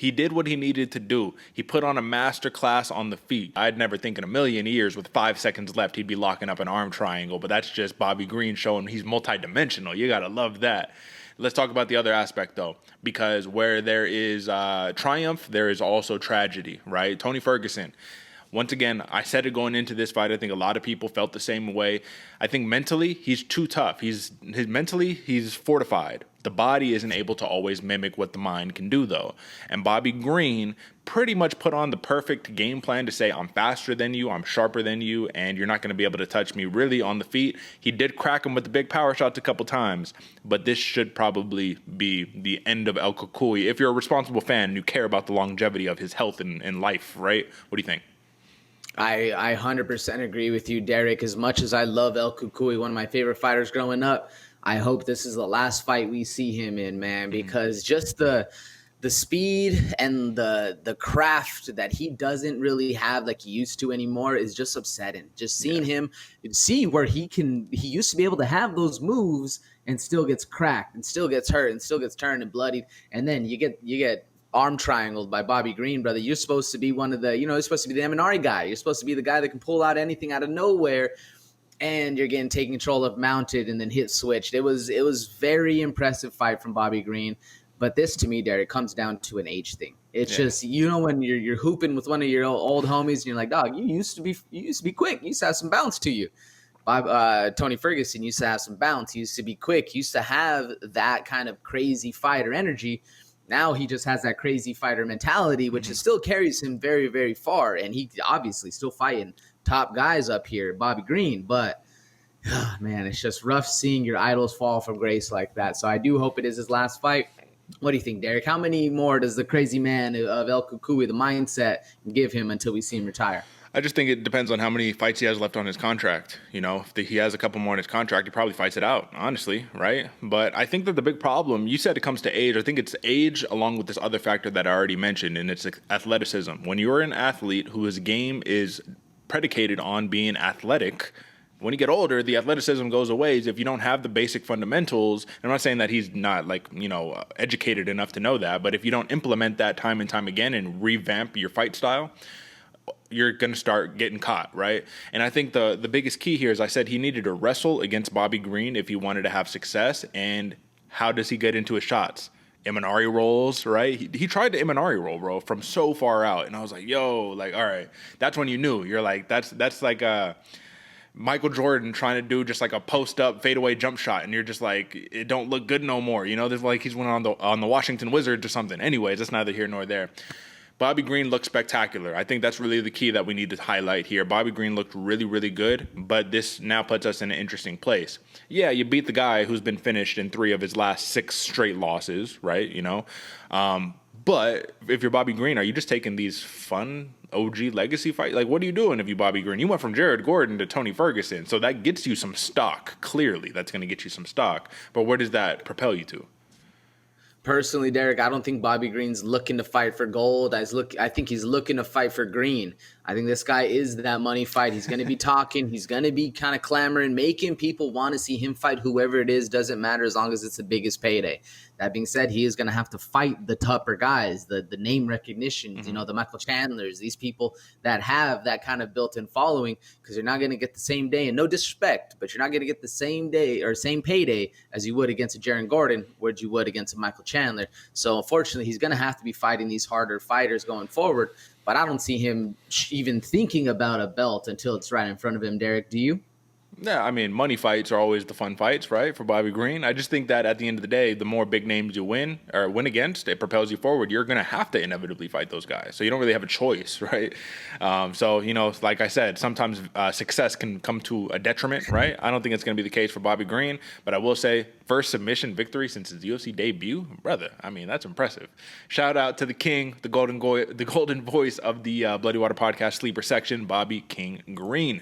He did what he needed to do. He put on a master class on the feet. I'd never think in a million years with 5 seconds left he'd be locking up an arm triangle, but that's just Bobby Green showing he's multidimensional. You got to love that. Let's talk about the other aspect, though, because where there is triumph, there is also tragedy, right? Tony Ferguson. Once again, I said it going into this fight. I think a lot of people felt the same way. I think mentally, he's too tough. Mentally, he's fortified. The body isn't able to always mimic what the mind can do, though. And Bobby Green pretty much put on the perfect game plan to say, I'm faster than you, I'm sharper than you, and you're not going to be able to touch me really on the feet. He did crack him with the big power shots a couple times, but this should probably be the end of El Cucuy. If you're a responsible fan and you care about the longevity of his health and life, right? What do you think? I 100% agree with you, Derek. As much as I love El Cucuy, one of my favorite fighters growing up, I hope this is the last fight we see him in, man, because just the speed and the craft that he doesn't really have like he used to anymore is just upsetting. Just seeing him, see where he used to be able to have those moves and still gets cracked and still gets hurt and still gets turned and bloodied. And then you get arm triangled by Bobby Green, brother. You're supposed to be one of the, you're supposed to be the Eminari guy. You're supposed to be the guy that can pull out anything out of nowhere. And you're getting taken control of mounted and then hit switched. It was very impressive fight from Bobby Green. But this, to me, Derek, comes down to an age thing. It's just, when you're hooping with one of your old homies and you're like, dog, you used to be quick. You used to have some bounce to you. Tony Ferguson used to have some bounce. He used to be quick. He used to have that kind of crazy fighter energy. Now he just has that crazy fighter mentality, which still carries him very, very far. And he obviously still fighting top guys up here, Bobby Green. But, man, it's just rough seeing your idols fall from grace like that. So I do hope it is his last fight. What do you think, Derek? How many more does the crazy man of El Cucuy, the mindset, give him until we see him retire? I just think it depends on how many fights he has left on his contract. If he has a couple more in his contract, he probably fights it out, honestly, right? But I think that the big problem, you said it comes to age. I think it's age along with this other factor that I already mentioned, and it's athleticism. When you're an athlete whose game is predicated on being athletic, when you get older, the athleticism goes away. If you don't have the basic fundamentals, I'm not saying that he's not educated enough to know that, but if you don't implement that time and time again and revamp your fight style, you're going to start getting caught, right? And I think the biggest key here is I said he needed to wrestle against Bobby Green if he wanted to have success. And how does he get into his shots? Imanari rolls, right? He tried the Imanari roll, bro, from so far out. And I was like, all right. That's when you knew. You're like, that's like Michael Jordan trying to do just like a post-up fadeaway jump shot. And you're just like, it don't look good no more. There's like he's went on the Washington Wizards or something. Anyways, that's neither here nor there. Bobby Green looked spectacular. I think that's really the key that we need to highlight here. Bobby Green looked really, really good, but this now puts us in an interesting place. Yeah, you beat the guy who's been finished in 3 of his last 6 straight losses, right? But if you're Bobby Green, are you just taking these fun OG legacy fights? Like, what are you doing if you Bobby Green? You went from Jared Gordon to Tony Ferguson, so that gets you some stock. Clearly, that's going to get you some stock. But where does that propel you to? Personally, Derek, I don't think Bobby Green's looking to fight for gold. I think he's looking to fight for green. I think this guy is that money fight. He's going to be talking. He's going to be kind of clamoring, making people want to see him fight whoever it is. Doesn't matter as long as it's the biggest payday. That being said, he is going to have to fight the tougher guys, the name recognitions, the Michael Chandlers, these people that have that kind of built-in following, because you're not going to get the same day, and no disrespect, but you're not going to get the same day or same payday as you would against a Jaron Gordon, where you would against a Michael Chandler. So unfortunately, he's going to have to be fighting these harder fighters going forward, but I don't see him even thinking about a belt until it's right in front of him, Derek. Do you? Yeah, I mean, money fights are always the fun fights, right, for Bobby Green. I just think that at the end of the day, the more big names you win against, it propels you forward. You're going to have to inevitably fight those guys. So you don't really have a choice, right? Like I said, sometimes success can come to a detriment, right? I don't think it's going to be the case for Bobby Green, but I will say first submission victory since his UFC debut, brother. I mean, that's impressive. Shout out to the king, the golden voice of the Bloody Water Podcast sleeper section, Bobby King Green.